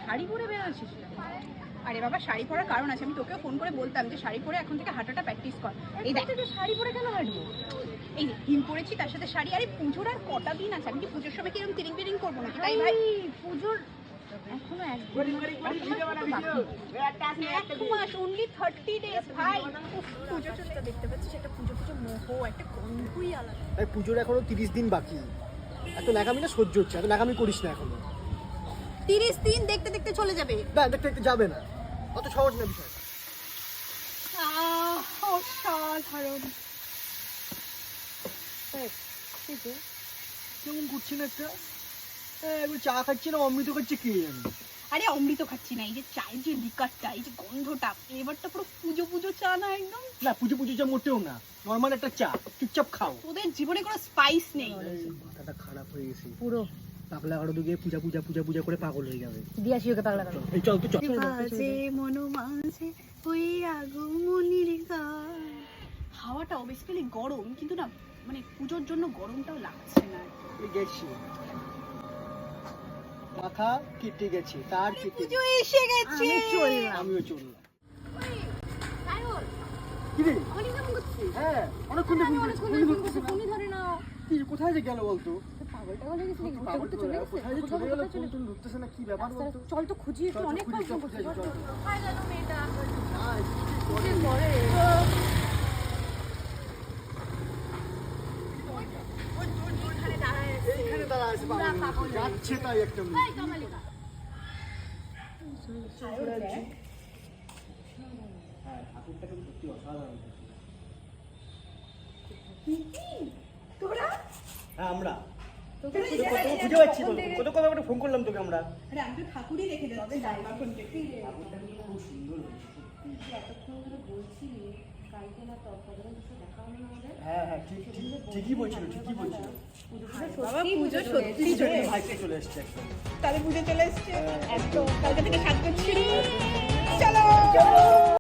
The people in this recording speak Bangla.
শাড়ি পরে বেরোচ্ছিস? আরে বাবা, শাড়ি পরার কারণ আছে, আমি তোকেও ফোন করে বলতাম যে শাড়ি পরে এখন থেকে হাঁটাটা প্র্যাকটিস কর। এই দেখ, শাড়ি পরে কেন হাঁটবো? এই যে হিল পরেছি, তার সাথে শাড়ি। আরে পুজোর আর কটা দিন আছে, আমি কি পুজোর সময় কি এরকম তিরিং বিরিং করবো নাকি? তাই ভাই, পুজোর এখনো এক মাস, অনলি 30 days ভাই। পুজো চলে, দেখতে পাচ্ছিস একটা পুজো পুজো মোহ, একটা গন্ধই আলাদা। ভাই পুজোর এখনো 30 দিন বাকি, এত ন্যাকামি না সহ্য হচ্ছে, এত ন্যাকামি করিস না এখনো। 30 দিন দেখতে দেখতে চলে যাবে। না দেখতে দেখতে যাবে না, অত সহজ না বিষয়। অসাধারণ। কেমন করছি না একটা, চা খাচ্ছি না অমৃত খাচ্ছি কে জানি। আরে অমৃত খাচ্ছি না, এই যে চায়ের যে লিকারটা, এই যে গন্ধটা, এবারটা পুরো পুজো পুজো চা না একদম। না পুজো পুজো চা মোটেও না, নর্মাল একটা চা, চুপচাপ খাও। তোদের জীবনে কোনো স্পাইস নেই। মাথাটা খারাপ হয়ে গেছে পুরো। পাগলা গাড়ো গিয়ে পূজা পূজা পূজা পূজা করে পাগল হয়ে যাবে। দিয়ে আসি ওকে পাগলা গাড়ো। এই চল তো চল। বাজে মনো মাঝে ওই আগমনীর গান। হাওয়াটা বেসিক্যালি গরম, কিন্তু না মানে পুজোর জন্য গরমটাও লাগছে না। গেছি মাথা কেটে গেছে, তার কেটে পুজো এসে গেছে। আমিও চললাম। সায়র, কি রে? অনেক কেমন করছিস? হ্যাঁ অনেকক্ষণ ফোন ফোনই ধরে না। কি কোথায় যে গেল বলতো? পাগল টাগল হয়ে গেছিস নাকি? পাগল ঘুরতে চলে গেছে? কোথায় যে চলে গেল, ফোন টোন ধরতেছে না, কি ব্যাপার বলতো? চল তো খুঁজি একটু, অনেক খুঁজি, প্রশ্ন চল, করছি। চল, চল। কোথায় গেল মেয়েটা? এইখানে দাঁড়া আছে পাগল, যাচ্ছে তাই একটা মেয়ে। হ্যাঁ ঠাকুরটা কিন্তু সত্যি অসাধারণ। তোরা? হ্যাঁ আমরা খুঁজে পাচ্ছি তো, কত কবে একটা ফোন করলাম তোকে আমরা। আরে আমি তো ঠাকুরই রেখে যাচ্ছি এখন থেকে। ঠাকুরটা কিন্তু খুব সুন্দর হয়েছে সত্যি। এতক্ষণ ধরে বলছিলি কালকে না ততক্ষণ কিছু দেখা হলো না আমাদের। হ্যাঁ হ্যাঁ ঠিকই বলছিল, ঠিকই বলছিল। বাবা পুজো সত্যি চলে এসেছে। ভাইকে চলে এসছে একদম। তাহলে পুজো চলে এসছে একদম, কালকে থেকে সাজ করছি। চলো।